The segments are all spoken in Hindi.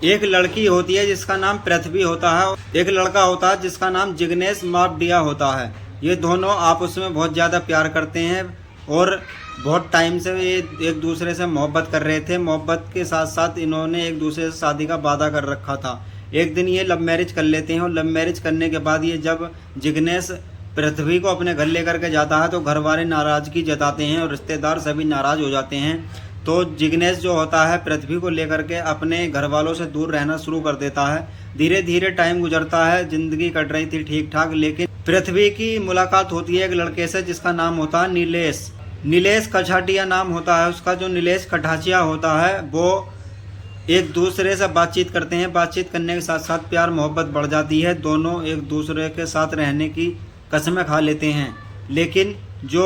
एक लड़की होती है जिसका नाम पृथ्वी होता है, एक लड़का होता है जिसका नाम जिग्नेश मावडिया होता है। ये दोनों आपस में बहुत ज़्यादा प्यार करते हैं और बहुत टाइम से ये एक दूसरे से मोहब्बत कर रहे थे। मोहब्बत के साथ साथ इन्होंने एक दूसरे से शादी का वादा कर रखा था। एक दिन ये लव मैरिज कर लेते हैं और लव मैरिज करने के बाद ये जब जिग्नेश पृथ्वी को अपने घर लेकर के जाता है तो घर वाले नाराज़गी जताते हैं और रिश्तेदार सभी नाराज़ हो जाते हैं। तो जिग्नेश जो होता है पृथ्वी को लेकर के अपने घर वालों से दूर रहना शुरू कर देता है। धीरे धीरे टाइम गुजरता है, जिंदगी कट रही थी ठीक ठाक, लेकिन पृथ्वी की मुलाकात होती है एक लड़के से जिसका नाम होता है नीलेश कछाटिया नाम होता है उसका। जो नीलेश कछाटिया होता है वो एक दूसरे से बातचीत करते हैं। बातचीत करने के साथ साथ प्यार मोहब्बत बढ़ जाती है। दोनों एक दूसरे के साथ रहने की कसमें खा लेते हैं। लेकिन जो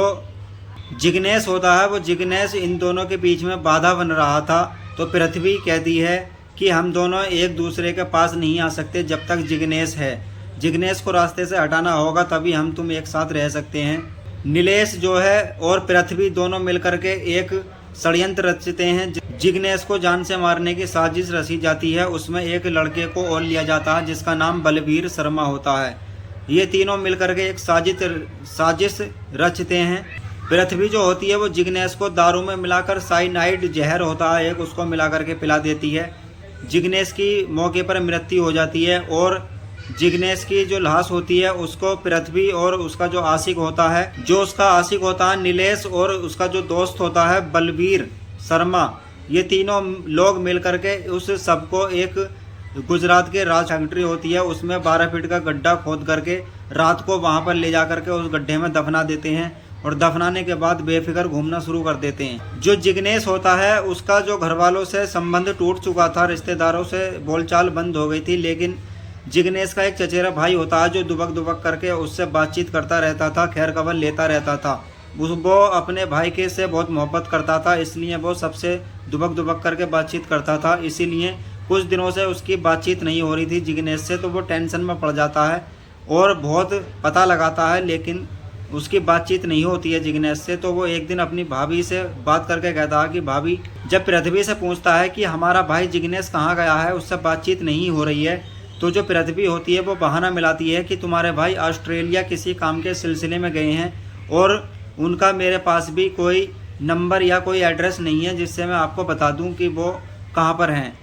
जिग्नेश होता है वो जिग्नेश इन दोनों के बीच में बाधा बन रहा था। तो पृथ्वी कहती है कि हम दोनों एक दूसरे के पास नहीं आ सकते जब तक जिग्नेश है। जिग्नेश को रास्ते से हटाना होगा तभी हम तुम एक साथ रह सकते हैं। नीलेश जो है और पृथ्वी दोनों मिलकर के एक षड्यंत्र रचते हैं। जिग्नेश को जान से मारने की साजिश रची जाती है। उसमें एक लड़के को और लिया जाता है जिसका नाम बलवीर शर्मा होता है। ये तीनों मिलकर के एक साजिश रचते हैं। पृथ्वी जो होती है वो जिग्नेश को दारू में मिलाकर साइनाइड जहर होता है एक, उसको मिलाकर के पिला देती है। जिग्नेश की मौके पर मृत्यु हो जाती है और जिग्नेश की जो लाश होती है उसको पृथ्वी और उसका जो आशिक होता है नीलेश और उसका जो दोस्त होता है बलवीर शर्मा, ये तीनों लोग मिलकर के उस सबको एक गुजरात के राज फैक्ट्री होती है उसमें 12 फीट का गड्ढा खोद करके रात को वहां पर ले जाकर के उस गड्ढे में दफना देते हैं और दफनाने के बाद बेफिक्र घूमना शुरू कर देते हैं। जो जिग्नेश होता है उसका जो घर वालों से संबंध टूट चुका था, रिश्तेदारों से बोलचाल बंद हो गई थी, लेकिन जिग्नेश का एक चचेरा भाई होता है जो दुबक करके उससे बातचीत करता रहता था, खैर खबर लेता रहता था। वो अपने भाई के से बहुत मोहब्बत करता था, इसलिए वो सबसे दुबक करके बातचीत करता था। इसीलिए कुछ दिनों से उसकी बातचीत नहीं हो रही थी जिग्नेश से, तो वो टेंशन में पड़ जाता है और बहुत पता लगाता है, लेकिन उसकी बातचीत नहीं होती है जिग्नेश से। तो वो एक दिन अपनी भाभी से बात करके कहता है कि भाभी, जब पृथ्वी से पूछता है कि हमारा भाई जिग्नेश कहाँ गया है, उससे बातचीत नहीं हो रही है, तो जो पृथ्वी होती है वो बहाना मिलाती है कि तुम्हारे भाई ऑस्ट्रेलिया किसी काम के सिलसिले में गए हैं और उनका मेरे पास भी कोई नंबर या कोई एड्रेस नहीं है जिससे मैं आपको बता दूं कि वो कहाँ पर हैं।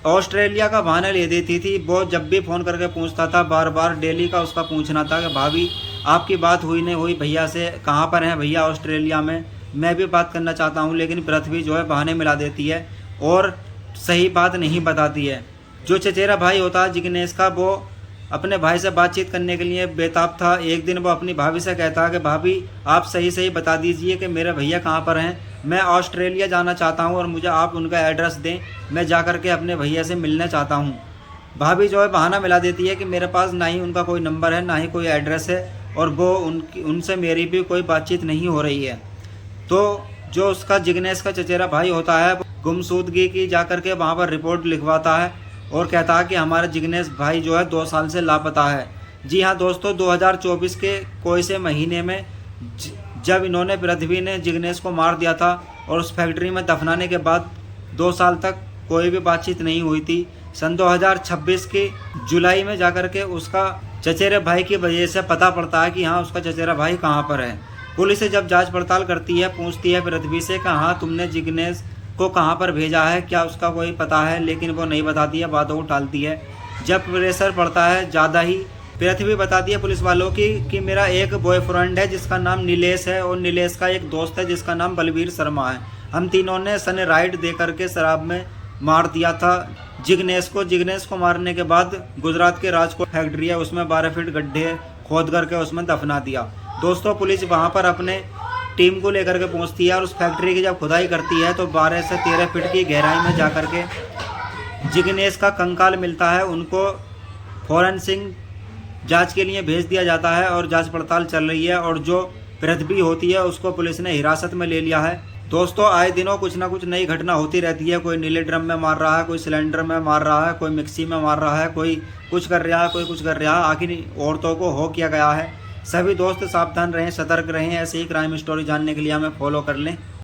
ऑस्ट्रेलिया का बहाना ले देती थी। वो जब भी फ़ोन करके पूछता था, बार बार डेली का उसका पूछना था कि भाभी आपकी बात हुई नहीं हुई भैया से, कहाँ पर हैं भैया ऑस्ट्रेलिया में, मैं भी बात करना चाहता हूँ। लेकिन पृथ्वी जो है बहाने मिला देती है और सही बात नहीं बताती है। जो चचेरा भाई होता है जिग्नेश का, वो अपने भाई से बातचीत करने के लिए बेताब था। एक दिन वो अपनी भाभी से कहता है कि भाभी आप सही बता दीजिए कि मेरे भैया कहाँ पर हैं, मैं ऑस्ट्रेलिया जाना चाहता हूँ और मुझे आप उनका एड्रेस दें, मैं जा कर के अपने भैया से मिलना चाहता हूँ। भाभी जो है बहाना मिला देती है कि मेरे पास ना ही उनका कोई नंबर है ना ही कोई एड्रेस है और वो उनसे मेरी भी कोई बातचीत नहीं हो रही है। तो जो उसका जिग्नेश का चचेरा भाई होता है गुमशुदगी की जा कर के वहाँ पर रिपोर्ट लिखवाता है और कहता है कि हमारा जिग्नेश भाई जो है 2 साल से लापता है। जी हाँ दोस्तों, 2024 के कोई से महीने में जब इन्होंने पृथ्वी ने जिग्नेश को मार दिया था और उस फैक्ट्री में दफनाने के बाद 2 साल तक कोई भी बातचीत नहीं हुई थी। सन 2026 के जुलाई में जाकर के उसका चचेरे भाई की वजह से पता पड़ता है कि हाँ उसका चचेरा भाई कहाँ पर है। पुलिस जब जांच पड़ताल करती है, पूछती है पृथ्वी से कि हाँ तुमने जिग्नेश को कहाँ पर भेजा है, क्या उसका कोई पता है, लेकिन वो नहीं बताती है, बातों को टालती है। जब प्रेशर पड़ता है ज़्यादा ही, पृथ्वी बताती है पुलिस वालों की कि मेरा एक बॉयफ्रेंड है जिसका नाम नीलेश है और नीलेश का एक दोस्त है जिसका नाम बलवीर शर्मा है। हम तीनों ने सनराइड दे करके शराब में मार दिया था जिग्नेश को। जिग्नेश को मारने के बाद गुजरात के राजकोट फैक्ट्री है उसमें 12 फीट गड्ढे खोद करके उसमें दफना दिया। दोस्तों पुलिस वहाँ पर अपने टीम को लेकर के पहुंचती है और उस फैक्ट्री की जब खुदाई करती है तो 12 से 13 फीट की गहराई में जाकर के जिग्नेश का कंकाल मिलता है। उनको फॉरेंसिक जांच के लिए भेज दिया जाता है और जांच पड़ताल चल रही है और जो पृथ्वी होती है उसको पुलिस ने हिरासत में ले लिया है। दोस्तों आए दिनों कुछ ना कुछ नई घटना होती रहती है। कोई नीले ड्रम में मार रहा है, कोई सिलेंडर में मार रहा है, कोई मिक्सी में मार रहा है, कोई कुछ कर रहा है, कोई कुछ कर रहा है। आखिर औरतों को हो क्या गया है। सभी दोस्त सावधान रहें, सतर्क रहें। ऐसे ही क्राइम स्टोरी जानने के लिए हमें फॉलो कर लें।